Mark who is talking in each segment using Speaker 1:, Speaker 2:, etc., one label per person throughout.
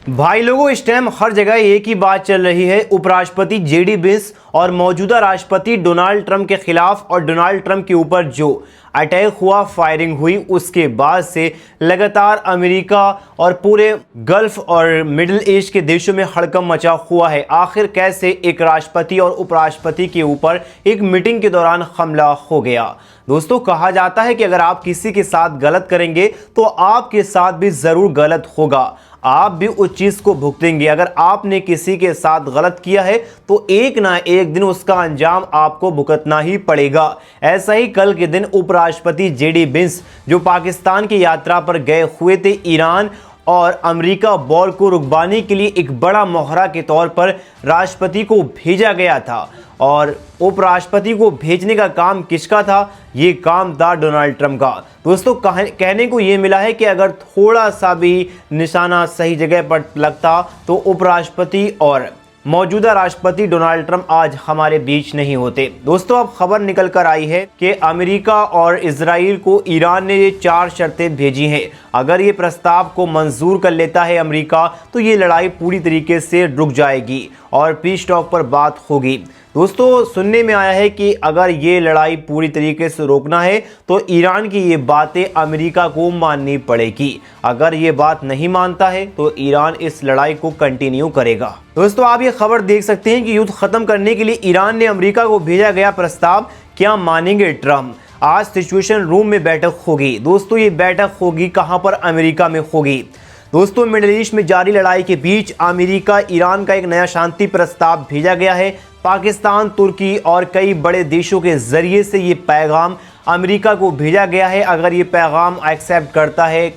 Speaker 1: भाई लोगों, इस टाइम हर जगह एक ही बात चल रही है। उपराष्ट्रपति जेडी वेंस और मौजूदा राष्ट्रपति डोनाल्ड ट्रंप के खिलाफ और डोनाल्ड ट्रंप के ऊपर जो अटैक हुआ, फायरिंग हुई, उसके बाद से लगातार अमेरिका और पूरे गल्फ और मिडिल ईस्ट के देशों में हड़कंप मचा हुआ है। आखिर कैसे एक राष्ट्रपति और उपराष्ट्रपति के ऊपर एक मीटिंग के दौरान हमला हो गया। दोस्तों, कहा जाता है कि अगर आप किसी के साथ गलत करेंगे तो आपके साथ भी जरूर गलत होगा, आप भी उस चीज को भुगतेंगे। अगर आपने किसी के साथ गलत किया है तो एक ना एक दिन उसका अंजाम आपको भुगतना ही पड़ेगा। ऐसा ही कल के दिन उपराष्ट्रपति जेडी वेंस जो पाकिस्तान की यात्रा पर गए हुए थे, ईरान और अमेरिका वॉर को रुकवाने के लिए एक बड़ा मोहरा के तौर पर राष्ट्रपति को भेजा गया था। और उपराष्ट्रपति को भेजने का काम किसका था? ये काम था डोनाल्ड ट्रंप का। दोस्तों, कहने को ये मिला है कि अगर थोड़ा सा भी निशाना सही जगह पर लगता तो उपराष्ट्रपति और मौजूदा राष्ट्रपति डोनाल्ड ट्रंप आज हमारे बीच नहीं होते। दोस्तों, अब खबर निकल कर आई है कि अमेरिका और इजराइल को ईरान ने ये 4 शर्तें भेजी हैं। अगर ये प्रस्ताव को मंजूर कर लेता है अमेरिका तो ये लड़ाई पूरी तरीके से रुक जाएगी और पीस टॉक पर बात होगी। दोस्तों, सुनने में आया है कि अगर ये लड़ाई पूरी तरीके से रोकना है तो ईरान की ये बातें अमेरिका को माननी पड़ेगी। अगर ये बात नहीं मानता है तो ईरान इस लड़ाई को कंटिन्यू करेगा। दोस्तों, आप ये खबर देख सकते हैं कि युद्ध खत्म करने के लिए ईरान ने अमेरिका को भेजा गया प्रस्ताव, क्या मानेंगे ट्रंप? आज सिचुएशन रूम में बैठक होगी। दोस्तों, ये बैठक होगी कहां पर? अमेरिका में होगी। दोस्तों, मिडिल ईस्ट में जारी लड़ाई के बीच अमेरिका ईरान का एक नया शांति प्रस्ताव भेजा गया है। पाकिस्तान, तुर्की और कई बड़े देशों के जरिए से ये पैगाम अमेरिका को भेजा गया है। अगर ये पैगाम एक्सेप्ट करता है,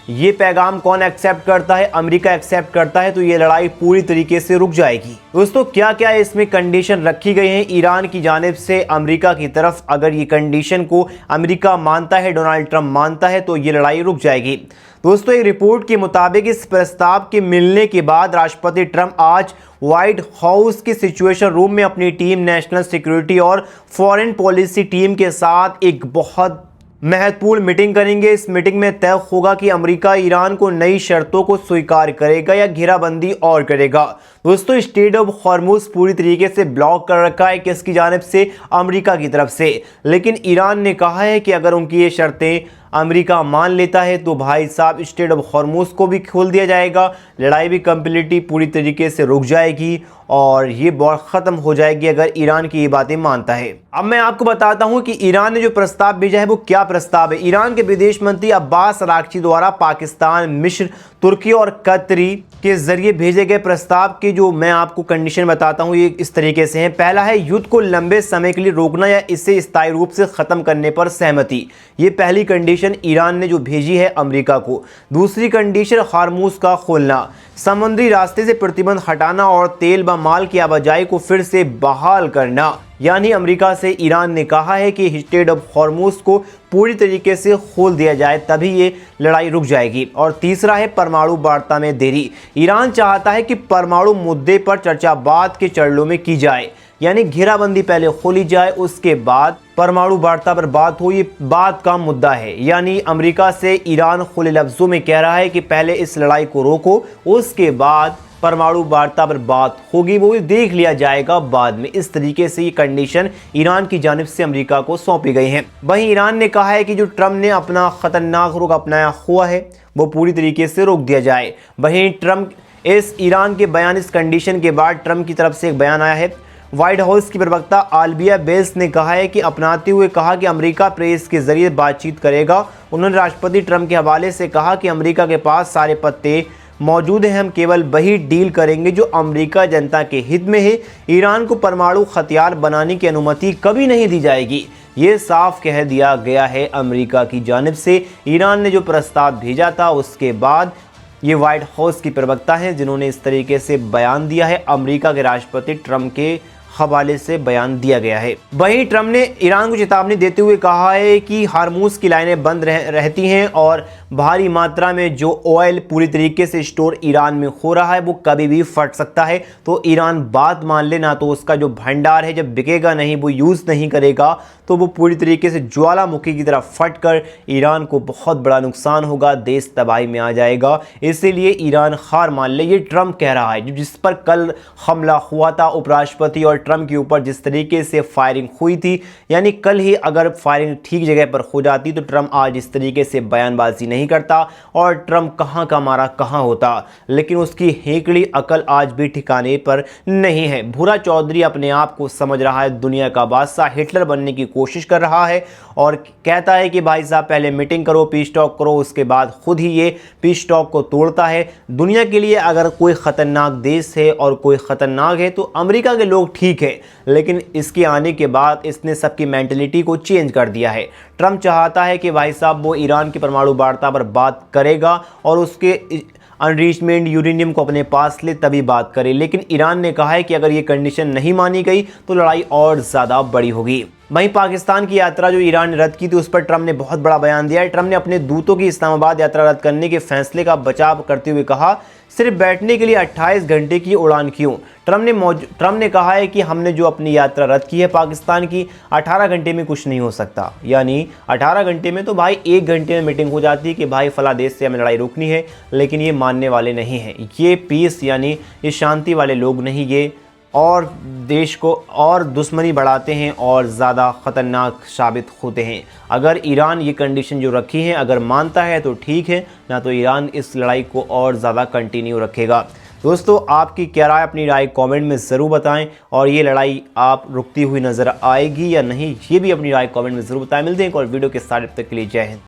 Speaker 1: ये पैगाम कौन एक्सेप्ट करता है? अमेरिका एक्सेप्ट करता है तो ये लड़ाई पूरी तरीके से रुक जाएगी। दोस्तों, क्या क्या इसमें कंडीशन रखी गई हैं ईरान की जानिब से अमेरिका की तरफ? अगर ये कंडीशन को अमेरिका मानता है, डोनाल्ड ट्रंप मानता है, तो ये लड़ाई रुक जाएगी। दोस्तों, एक रिपोर्ट के मुताबिक इस प्रस्ताव के मिलने के बाद राष्ट्रपति ट्रंप आज व्हाइट हाउस के सिचुएशन रूम में अपनी टीम, नेशनल सिक्योरिटी और फॉरेन पॉलिसी टीम के साथ एक बहुत महत्वपूर्ण मीटिंग करेंगे। इस मीटिंग में तय होगा कि अमेरिका ईरान को नई शर्तों को स्वीकार करेगा या घेराबंदी और करेगा। दोस्तों, स्ट्रेट ऑफ हॉर्मुज पूरी तरीके से ब्लॉक कर रखा है किसकी जानिब से? अमेरिका की तरफ से। लेकिन ईरान ने कहा है कि अगर उनकी ये शर्तें अमेरिका मान लेता है तो भाई साहब स्ट्रेट ऑफ हॉर्मुज को भी खोल दिया जाएगा, लड़ाई भी कंप्लीटली पूरी तरीके से रुक जाएगी और ये वॉर खत्म हो जाएगी अगर ईरान की ये बातें मानता है। अब मैं आपको बताता हूं कि ईरान ने जो प्रस्ताव भेजा है वो क्या प्रस्ताव है। ईरान के विदेश मंत्री अब्बास अरागची द्वारा पाकिस्तान, मिस्र, तुर्की और कतरी के जरिए भेजे गए प्रस्ताव के जो मैं आपको कंडीशन बताता हूं ये इस तरीके से हैं। पहला है युद्ध को लंबे समय के लिए रोकना या इसे स्थायी रूप से खत्म करने पर सहमति। ये पहली कंडीशन ईरान ने जो भेजी है अमेरिका को। दूसरी कंडीशन हॉर्मुज का खोलना, समुद्री रास्ते से प्रतिबंध हटाना और तेल व माल की आवाजाही को फिर से बहाल करना। यानी अमेरिका से ईरान ने कहा है कि स्ट्रेट ऑफ हॉर्मुज को पूरी तरीके से खोल दिया जाए तभी ये लड़ाई रुक जाएगी। और तीसरा है परमाणु वार्ता में देरी। ईरान चाहता है कि परमाणु मुद्दे पर चर्चा बाद के चरणों में की जाए, यानी घेराबंदी पहले खोली जाए, उसके बाद परमाणु वार्ता पर बात हो। ये बाद का मुद्दा है, यानी अमेरिका से ईरान खुले लफ्जों में कह रहा है कि पहले इस लड़ाई को रोको, उसके बाद परमाणु वार्ता पर बात होगी, वो भी देख लिया जाएगा बाद में। इस तरीके से ये कंडीशन ईरान की जानिब से अमेरिका को सौंपी गई है। वहीं ईरान ने कहा है कि जो ट्रंप ने अपना खतरनाक रुख अपनाया हुआ है वो पूरी तरीके से रोक दिया जाए। वहीं ट्रंप इस ईरान के बयान, इस कंडीशन के बाद ट्रंप की तरफ से एक बयान आया है। व्हाइट हाउस की प्रवक्ता आलिया बेल्स ने कहा है कि अपनाते हुए कहा कि अमेरिका प्रेस के जरिए बातचीत करेगा। उन्होंने राष्ट्रपति ट्रंप के हवाले से कहा कि अमेरिका के पास सारे पत्ते मौजूद हैं, हम केवल वही डील करेंगे जो अमेरिका जनता के हित में है। ईरान को परमाणु हथियार बनाने की अनुमति कभी नहीं दी जाएगी, ये साफ कह दिया गया है अमेरिका की जानिब से। ईरान ने जो प्रस्ताव भेजा था उसके बाद ये व्हाइट हाउस की प्रवक्ता हैं जिन्होंने इस तरीके से बयान दिया है अमेरिका के राष्ट्रपति ट्रंप के हवाले से बयान दिया गया है। वहीं ट्रंप ने ईरान को चेतावनी देते हुए कहा है कि हार्मूज की लाइनें बंद रहती हैं और भारी मात्रा में जो ऑयल पूरी तरीके से स्टोर ईरान में हो रहा है वो कभी भी फट सकता है। तो ईरान बात मान लेना, तो उसका जो भंडार है जब बिकेगा नहीं, वो यूज़ नहीं करेगा, तो वो पूरी तरीके से ज्वालामुखी की तरह फट कर ईरान को बहुत बड़ा नुकसान होगा, देश तबाही में आ जाएगा। इसीलिए ईरान हार मान ले, ये ट्रंप कह रहा है। जिस पर कल हमला हुआ था उपराष्ट्रपति और ट्रंप के ऊपर, जिस तरीके से फायरिंग हुई थी, यानी कल ही अगर फायरिंग ठीक जगह पर हो जाती तो ट्रंप आज इस तरीके से बयानबाजी नहीं करता और ट्रंप कहां का मारा कहां होता। लेकिन उसकी हेकड़ी अकल आज भी ठिकाने पर नहीं है। भूरा चौधरी अपने आप को समझ रहा है दुनिया का बादशाह, हिटलर बनने की कोशिश कर रहा है और कहता है कि भाई साहब पहले मीटिंग करो, पीस टॉक करो, उसके बाद खुद ही ये पीस टॉक को तोड़ता है। दुनिया के लिए अगर कोई ख़तरनाक देश है और कोई ख़तरनाक है तो अमेरिका के लोग ठीक है, लेकिन इसके आने के बाद इसने सबकी मेंटलिटी को चेंज कर दिया है। ट्रंप चाहता है कि भाई साहब वो ईरान की परमाणु वार्ता पर बात करेगा और उसके अनरिचमेंट यूरेनियम को अपने पास ले तभी बात करे, लेकिन ईरान ने कहा है कि अगर ये कंडीशन नहीं मानी गई तो लड़ाई और ज़्यादा बड़ी होगी। वहीं पाकिस्तान की यात्रा जो ईरान ने रद्द की थी उस पर ट्रंप ने बहुत बड़ा बयान दिया है। ट्रंप ने अपने दूतों की इस्लामाबाद यात्रा रद्द करने के फैसले का बचाव करते हुए कहा, सिर्फ बैठने के लिए 28 घंटे की उड़ान क्यों। ट्रंप ने कहा है कि हमने जो अपनी यात्रा रद्द की है पाकिस्तान की, 18 घंटे में कुछ नहीं हो सकता। यानी 18 घंटे में तो भाई 1 घंटे में मीटिंग हो जाती है कि भाई फला देश से हमें लड़ाई रोकनी है, लेकिन ये मानने वाले नहीं हैं। ये पीस यानी ये शांति वाले लोग नहीं, ये और देश को और दुश्मनी बढ़ाते हैं और ज़्यादा ख़तरनाक साबित होते हैं। अगर ईरान ये कंडीशन जो रखी है अगर मानता है तो ठीक है, ना तो ईरान इस लड़ाई को और ज़्यादा कंटिन्यू रखेगा। दोस्तों आपकी क्या राय, अपनी राय कमेंट में ज़रूर बताएं और ये लड़ाई आप रुकती हुई नज़र आएगी या नहीं, ये भी अपनी राय कमेंट में ज़रूर बताएं। मिलते हैं एक और वीडियो के साथ, तब तक के लिए जय हिंद।